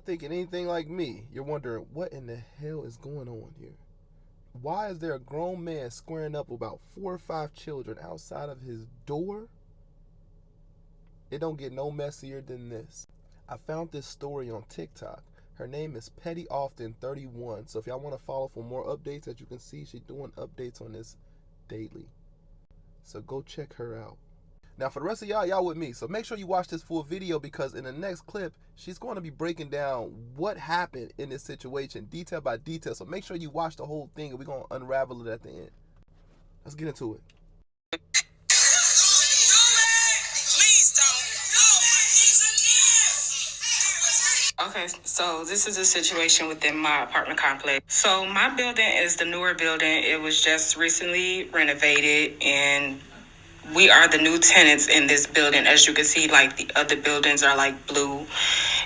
not thinking anything like me, you're wondering what in the hell is going on here. Why is there a grown man squaring up about 4 or 5 children outside of his door? It don't get no messier than this. I found this story on TikTok. Her name is Petty Often 31. So if y'all want to follow for more updates, as you can see, she's doing updates on this daily. So go check her out. Now for the rest of y'all with me. So make sure you watch this full video, because in the next clip, she's going to be breaking down what happened in this situation, detail by detail. So make sure you watch the whole thing, and we're going to unravel it at the end. Let's get into it. Okay, so this is a situation within my apartment complex. So my building is the newer building. It was just recently renovated, and we are the new tenants in this building. As you can see, like the other buildings are like blue,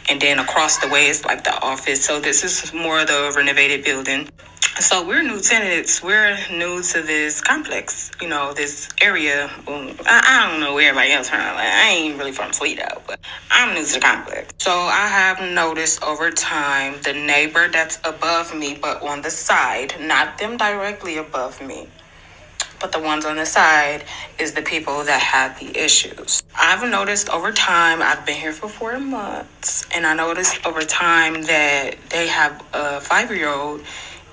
and then across the way is like the office. So this is more of the renovated building. So we're new tenants. We're new to this complex, this area. Well, I don't know where everybody else from. Like, I ain't really from Toledo, but I'm new to the complex. So I have noticed over time the neighbor that's above me, but on the side, not them directly above me, but the ones on the side is the people that had the issues. I've noticed over time, I've been here for 4 months, and I noticed over time that they have a 5-year-old,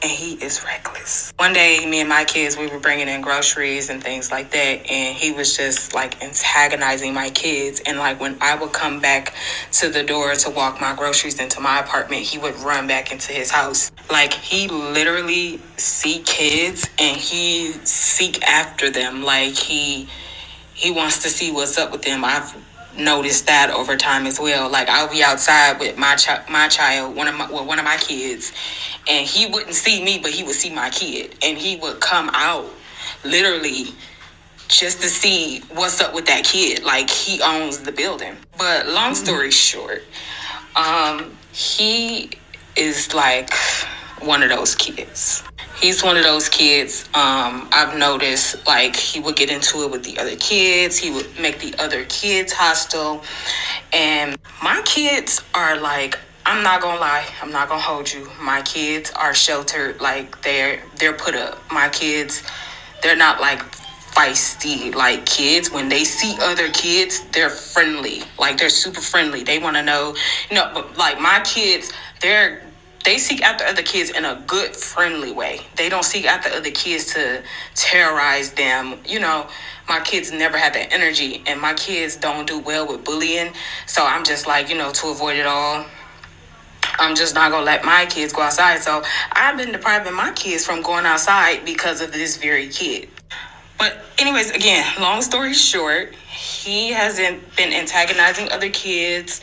and he is reckless. One day, me and my kids, we were bringing in groceries and things like that, and he was just like antagonizing my kids. And like when I would come back to the door to walk my groceries into my apartment, he would run back into his house. Like he literally see kids and he seek after them. Like he wants to see what's up with them. I've noticed that over time as well. Like I'll be outside with my child, one of my kids, and he wouldn't see me, but he would see my kid, and he would come out literally just to see what's up with that kid. Like he owns the building. But long story short, he is like one of those kids. He's one of those kids. I've noticed like he would get into it with the other kids. He would make the other kids hostile. And my kids are like, I'm not gonna lie, I'm not gonna hold you. My kids are sheltered, like they're put up. My kids, they're not like feisty like kids. When they see other kids, they're friendly. Like they're super friendly. They wanna know, but like my kids, they seek after other kids in a good, friendly way. They don't seek after other kids to terrorize them. My kids never had that energy, and my kids don't do well with bullying. So I'm just like, to avoid it all, I'm just not gonna let my kids go outside. So I've been depriving my kids from going outside because of this very kid. But anyways, again, long story short, he hasn't been antagonizing other kids,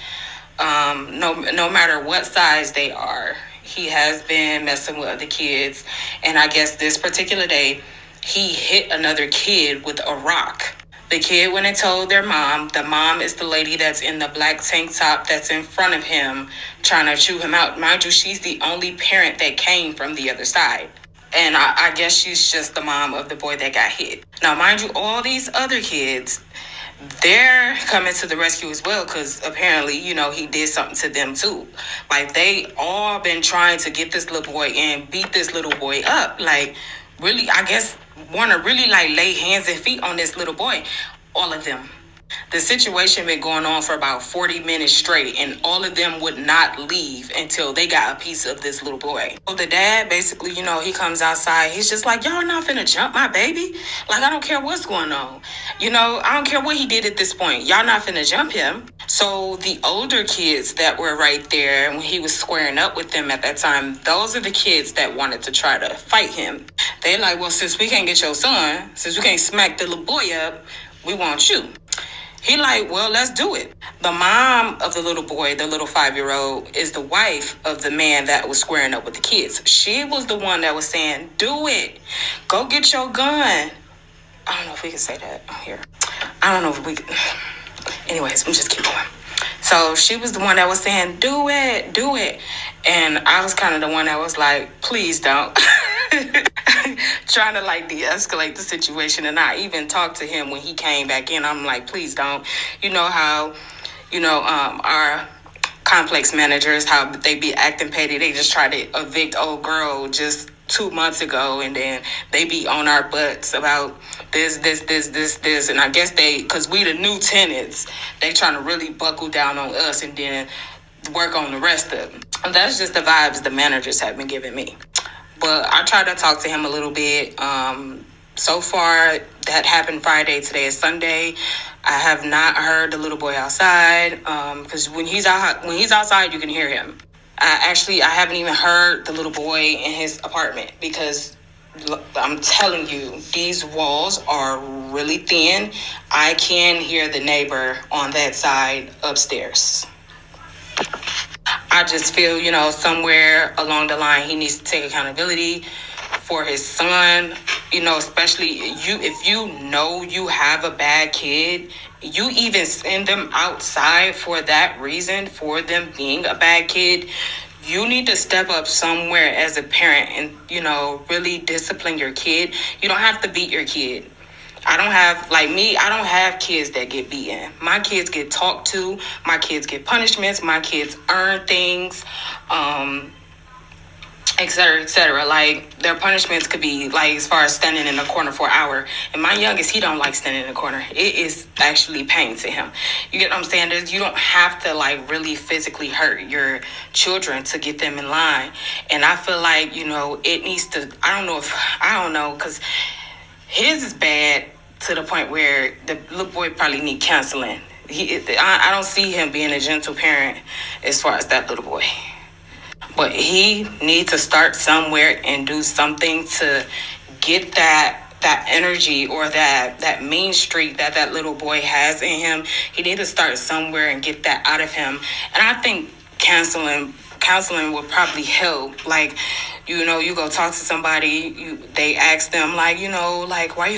no matter what size they are. He has been messing with other kids. And I guess this particular day, he hit another kid with a rock. The kid went and told their mom. The mom is the lady that's in the black tank top that's in front of him trying to chew him out. Mind you, she's the only parent that came from the other side. And I guess she's just the mom of the boy that got hit. Now, mind you, all these other kids, they're coming to the rescue as well, because apparently, he did something to them too. Like, they all been trying to get this little boy and beat this little boy up. Like, really, I guess, want to really, like, lay hands and feet on this little boy. All of them. The situation been going on for about 40 minutes straight, and all of them would not leave until they got a piece of this little boy. So the dad, basically, he comes outside. He's just like, y'all not finna jump my baby? Like, I don't care what's going on. I don't care what he did at this point. Y'all not finna jump him. So the older kids that were right there when he was squaring up with them at that time, those are the kids that wanted to try to fight him. They're like, well, since we can't get your son, since we can't smack the little boy up, we want you. He like, well, let's do it. The mom of the little boy, the little 5-year-old, is the wife of the man that was squaring up with the kids. She was the one that was saying, do it. Go get your gun. I don't know if we can say that here. I don't know if we can. Anyways, we'll just keep going. So she was the one that was saying, do it. And I was kind of the one that was like, please don't. Trying to like de-escalate the situation. And I even talked to him when he came back in. I'm like, please don't. You know how, our complex managers, how they be acting petty. They just try to evict old girl just 2 months ago, and then they be on our butts about this. And I guess because we the new tenants, they trying to really buckle down on us and then work on the rest of them. And that's just the vibes the managers have been giving me. But I tried to talk to him a little bit. So far, that happened Friday. Today is Sunday. I have not heard the little boy outside. Because when he's outside, you can hear him. I haven't even heard the little boy in his apartment because I'm telling you, these walls are really thin. I can hear the neighbor on that side upstairs. I just feel, somewhere along the line, he needs to take accountability for his son, especially if you know you have a bad kid, you even send them outside for that reason, for them being a bad kid. You need to step up somewhere as a parent and, really discipline your kid. You don't have to beat your kid. I don't have kids that get beaten. My kids get talked to. My kids get punishments. My kids earn things, et cetera, et cetera. Like, their punishments could be, like, as far as standing in the corner for an hour. And my youngest, he don't like standing in the corner. It is actually pain to him. You get what I'm saying? You don't have to, really physically hurt your children to get them in line. And I feel like, it needs to, I don't know, because his is bad to the point where the little boy probably need counseling. I don't see him being a gentle parent as far as that little boy. But he needs to start somewhere and do something to get that energy or that mean streak that little boy has in him. He needs to start somewhere and get that out of him. And I think counseling would probably help. You go talk to somebody, they ask them, why you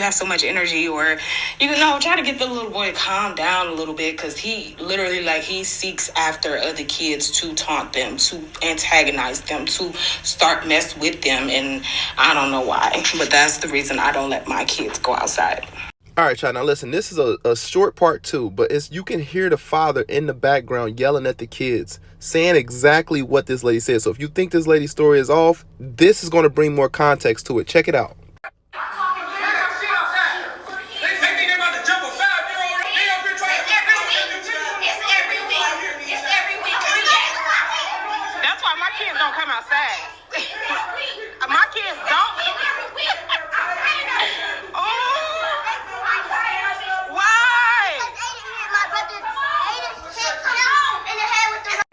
have so much energy? Or, try to get the little boy to calm down a little bit, because he literally, he seeks after other kids to taunt them, to antagonize them, to start mess with them. And I don't know why, but that's the reason I don't let my kids go outside. All right, y'all. Now listen, this is a short part 2, but you can hear the father in the background yelling at the kids, saying exactly what this lady said. So if you think this lady's story is off, this is going to bring more context to it. Check it out. That's why my kids don't come outside. My kids don't.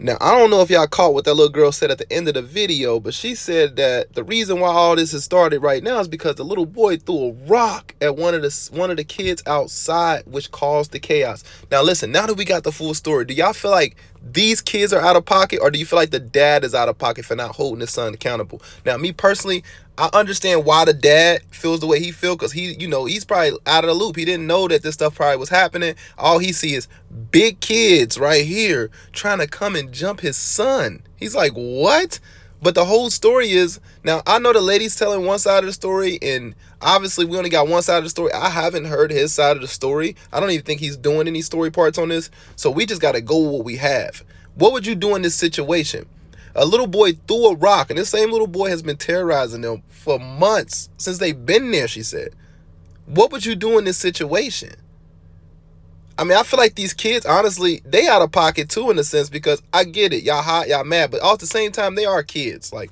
Now, I don't know if y'all caught what that little girl said at the end of the video, but she said that the reason why all this has started right now is because the little boy threw a rock at one of the kids outside, which caused the chaos. Now, listen, now that we got the full story, do y'all feel like these kids are out of pocket, or do you feel like the dad is out of pocket for not holding his son accountable? Now, me personally, I understand why the dad feels the way he feels, because he's probably out of the loop. He didn't know that this stuff probably was happening. All he sees is big kids right here trying to come and jump his son. He's like, what? But the whole story is, now I know the lady's telling one side of the story, and obviously we only got one side of the story. I haven't heard his side of the story. I don't even think he's doing any story parts on this. So we just got to go with what we have. What would you do in this situation? A little boy threw a rock, and this same little boy has been terrorizing them for months, since they've been there, she said. What would you do in this situation? I mean, I feel like these kids, honestly, they out of pocket too, in a sense, because I get it. Y'all hot, y'all mad, but all at the same time, they are kids. Like,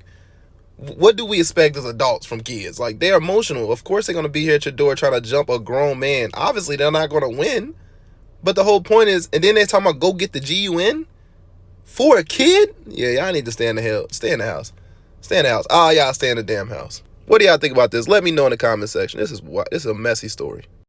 what do we expect as adults from kids? Like, they're emotional. Of course they're going to be here at your door trying to jump a grown man. Obviously, they're not going to win. But the whole point is, and then they're talking about go get the GUN for a kid? Yeah, y'all need to stay in the house. Stay in the house. Stay in the house. Y'all stay in the damn house. What do y'all think about this? Let me know in the comment section. This is a messy story.